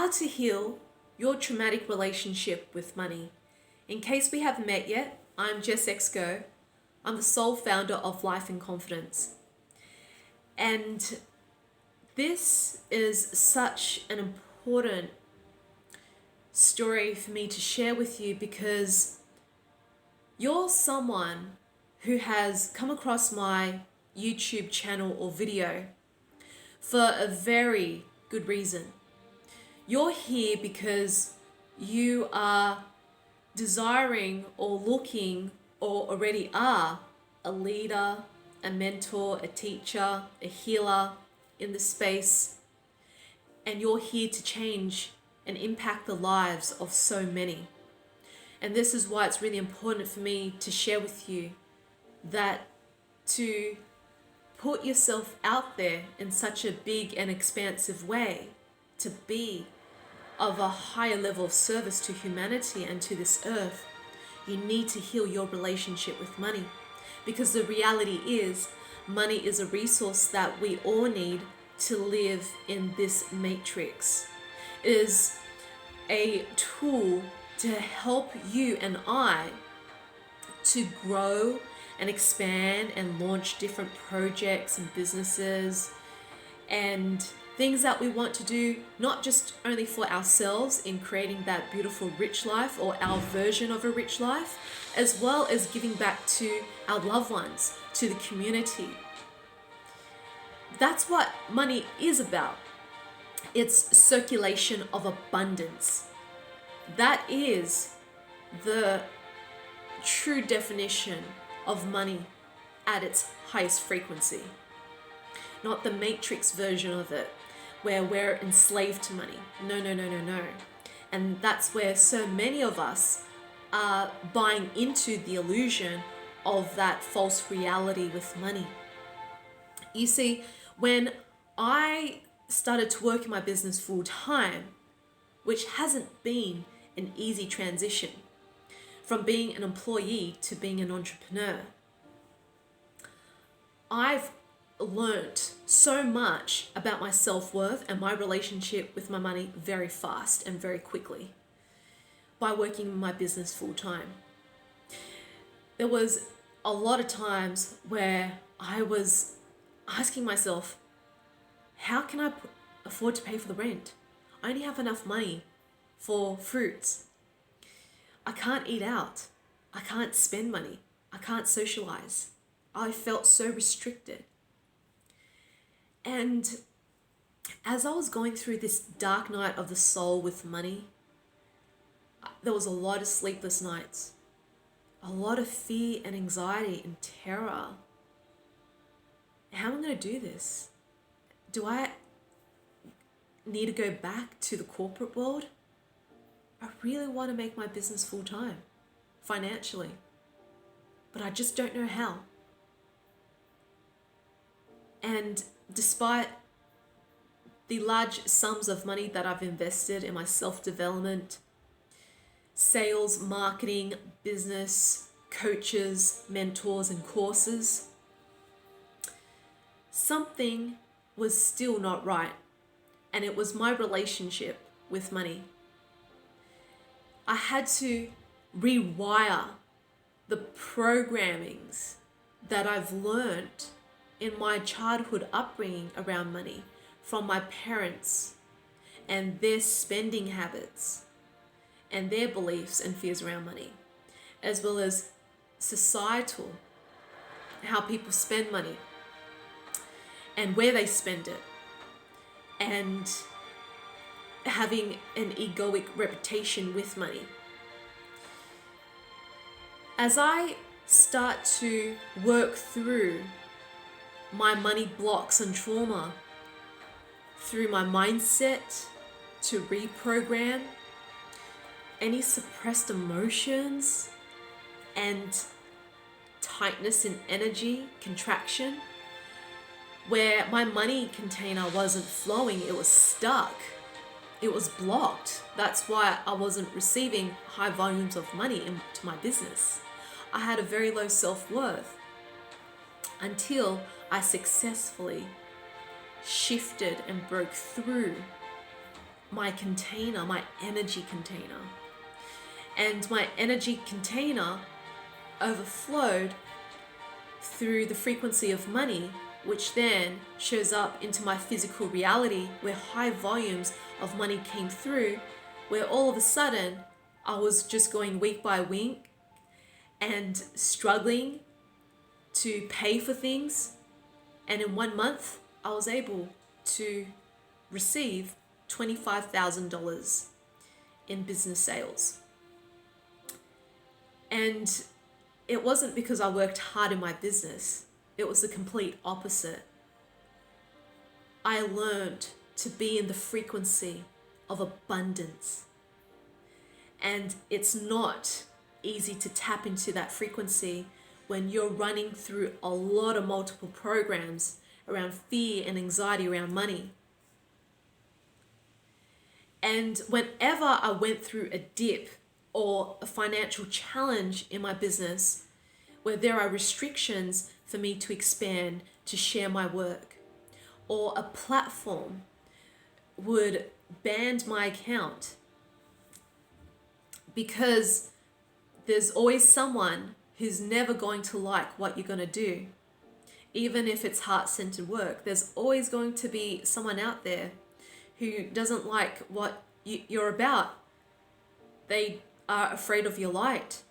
how to heal your traumatic relationship with money. In case we haven't met yet, I'm Jess. I'm the sole founder of Life in Confidence. And this is such an important story for me to share with you because you're someone who has come across my YouTube channel or video for a very good reason. You're here because you are desiring or looking or already are a leader, a mentor, a teacher, a healer in the space, and you're here to change and impact the lives of so many. And this is why it's really important for me to share with you that to put yourself out there in such a big and expansive way, to be of a higher level of service to humanity and to this earth, you need to heal your relationship with money. Because the reality is, money is a resource that we all need to live in this matrix. It is a tool to help you and I to grow and expand and launch different projects and businesses and things that we want to do, not just only for ourselves in creating that beautiful rich life or our version of a rich life, as well as giving back to our loved ones, to the community. That's what money is about. It's circulation of abundance. That is the true definition of money at its highest frequency. Not the matrix version of it, where we're enslaved to money. No. And that's where so many of us are buying into the illusion of that false reality with money. You see, when I started to work in my business full time, which hasn't been an easy transition from being an employee to being an entrepreneur, I've learnt so much about my self-worth and my relationship with my money very fast and very quickly by working in my business full time. There was a lot of times where I was asking myself, how can I afford to pay for the rent? I only have enough money for fruits. I can't eat out. I can't spend money. I can't socialize. I felt so restricted. And as I was going through this dark night of the soul with money, there was a lot of sleepless nights, a lot of fear and anxiety and terror. How am I going to do this? Do I need to go back to the corporate world? I really want to make my business full time, financially, but I just don't know how. And despite the large sums of money that I've invested in my self-development, sales, marketing, business, coaches, mentors, and courses, something was still not right. And it was my relationship with money. I had to rewire the programmings that I've learned in my childhood upbringing around money from my parents and their spending habits and their beliefs and fears around money, as well as societal, how people spend money and where they spend it, and having an egoic reputation with money. As I start to work through my money blocks and trauma through my mindset to reprogram any suppressed emotions and tightness in energy, contraction, where my money container wasn't flowing, it was stuck. It was blocked. That's why I wasn't receiving high volumes of money into my business. I had a very low self-worth until I successfully shifted and broke through my container, my energy container. And my energy container overflowed through the frequency of money, which then shows up into my physical reality, where high volumes of money came through, where all of a sudden I was just going week by week and struggling to pay for things. And in 1 month, I was able to receive $25,000 in business sales. And it wasn't because I worked hard in my business. It was the complete opposite. I learned to be in the frequency of abundance. And it's not easy to tap into that frequency when you're running through a lot of multiple programs around fear and anxiety around money. And whenever I went through a dip or a financial challenge in my business, where there are restrictions for me to expand, to share my work, or a platform would ban my account because there's always someone who's never going to like what you're going to do. Even if it's heart-centered work, there's always going to be someone out there who doesn't like what you're about. They are afraid of your light.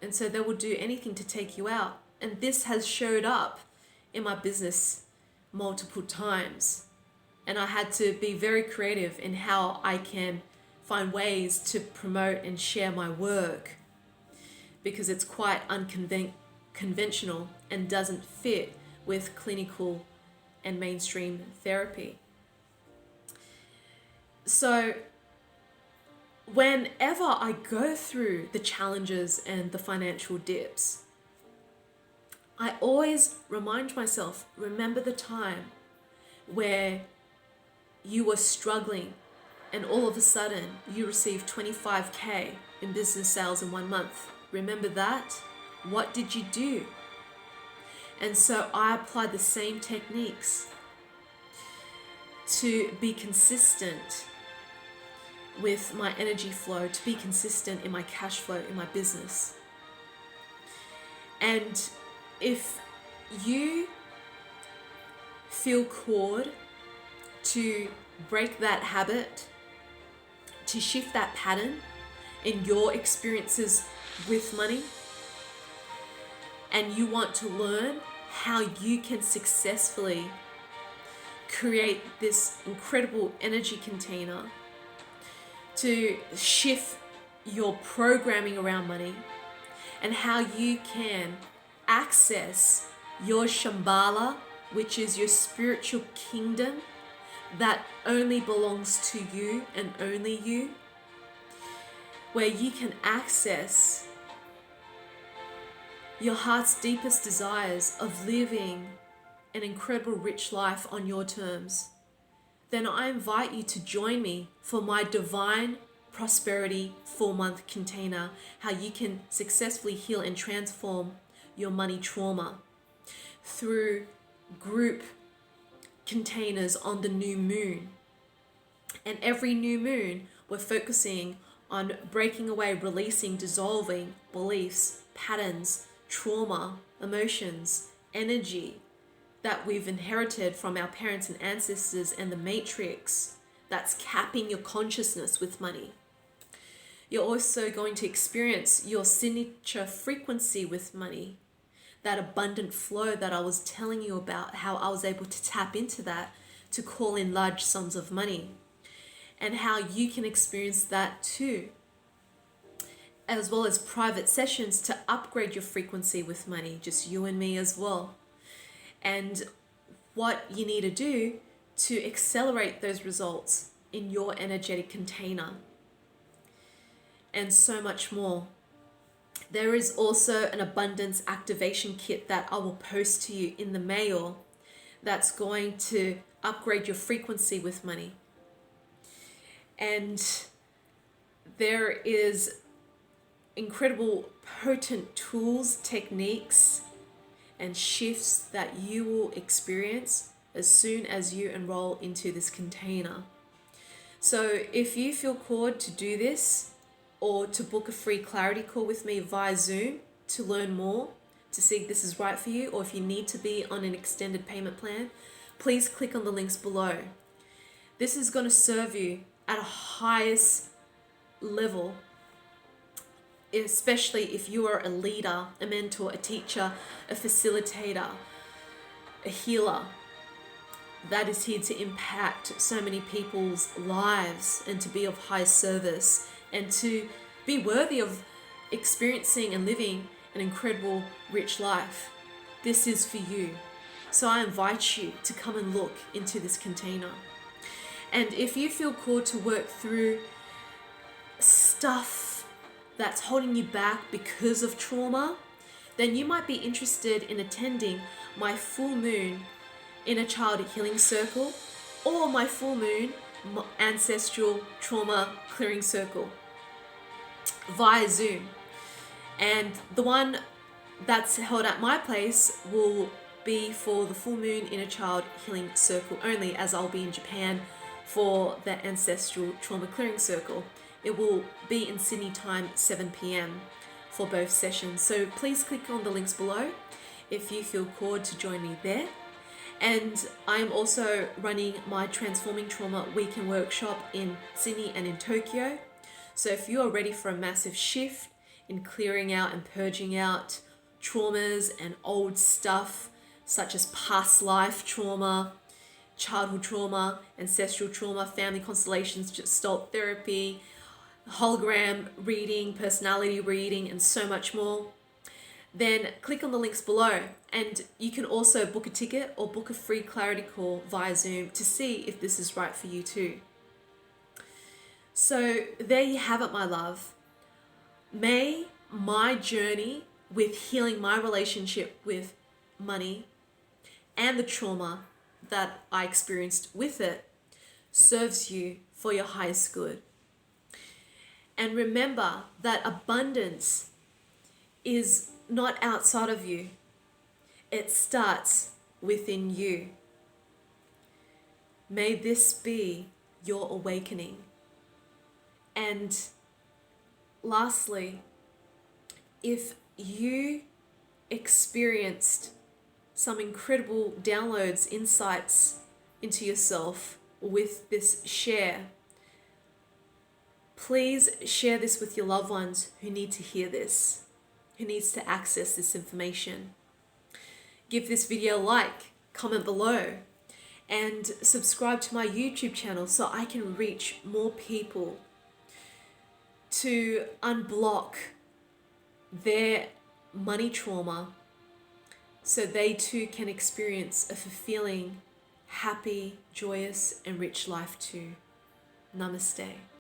And so they will do anything to take you out. And this has showed up in my business multiple times. And I had to be very creative in how I can find ways to promote and share my work, because it's quite unconventional and doesn't fit with clinical and mainstream therapy. So whenever I go through the challenges and the financial dips, I always remind myself, remember the time where you were struggling and all of a sudden you received 25K in business sales in 1 month. Remember that? What did you do? And so I applied the same techniques to be consistent with my energy flow, to be consistent in my cash flow in my business. And if you feel called to break that habit, to shift that pattern in your experiences with money, and you want to learn how you can successfully create this incredible energy container to shift your programming around money, and how you can access your Shambhala, which is your spiritual kingdom that only belongs to you and only you, where you can access your heart's deepest desires of living an incredible rich life on your terms, then I invite you to join me for my Divine Prosperity 4-month container, how you can successfully heal and transform your money trauma through group containers on the new moon. And every new moon, we're focusing on breaking away, releasing, dissolving beliefs, patterns, trauma, emotions, energy that we've inherited from our parents and ancestors and the matrix that's capping your consciousness with money. You're also going to experience your signature frequency with money, that abundant flow that I was telling you about, how I was able to tap into that to call in large sums of money, and how you can experience that too, as well as private sessions to upgrade your frequency with money, just you and me as well. And what you need to do to accelerate those results in your energetic container, and so much more. There is also an abundance activation kit that I will post to you in the mail that's going to upgrade your frequency with money. And there is incredible potent tools, techniques, and shifts that you will experience as soon as you enroll into this container. So if you feel called to do this or to book a free clarity call with me via Zoom to learn more, to see if this is right for you, or if you need to be on an extended payment plan, please click on the links below. This is going to serve you at a highest level, especially if you are a leader, a mentor, a teacher, a facilitator, a healer that is here to impact so many people's lives and to be of high service and to be worthy of experiencing and living an incredible, rich life. This is for you. So I invite you to come and look into this container. And if you feel called to work through stuff that's holding you back because of trauma, then you might be interested in attending my full moon inner child healing circle or my full moon ancestral trauma clearing circle via Zoom. And the one that's held at my place will be for the full moon inner child healing circle only, as I'll be in Japan for the ancestral trauma clearing circle. It will be in Sydney time, 7 p.m. for both sessions. So please click on the links below if you feel called to join me there. And I'm also running my Transforming Trauma Weekend Workshop in Sydney and in Tokyo. So if you are ready for a massive shift in clearing out and purging out traumas and old stuff, such as past life trauma, childhood trauma, ancestral trauma, family constellations, gestalt therapy, hologram reading, personality reading, and so much more, then click on the links below. And you can also book a ticket or book a free clarity call via Zoom to see if this is right for you too. So there you have it, my love. May my journey with healing my relationship with money and the trauma that I experienced with it serves you for your highest good. And remember that abundance is not outside of you. It starts within you. May this be your awakening. And lastly, if you experienced some incredible downloads, insights into yourself with this share, please share this with your loved ones who need to hear this, who needs to access this information. Give this video a like, comment below, and subscribe to my YouTube channel so I can reach more people to unblock their money trauma so they too can experience a fulfilling, happy, joyous, and rich life too. Namaste.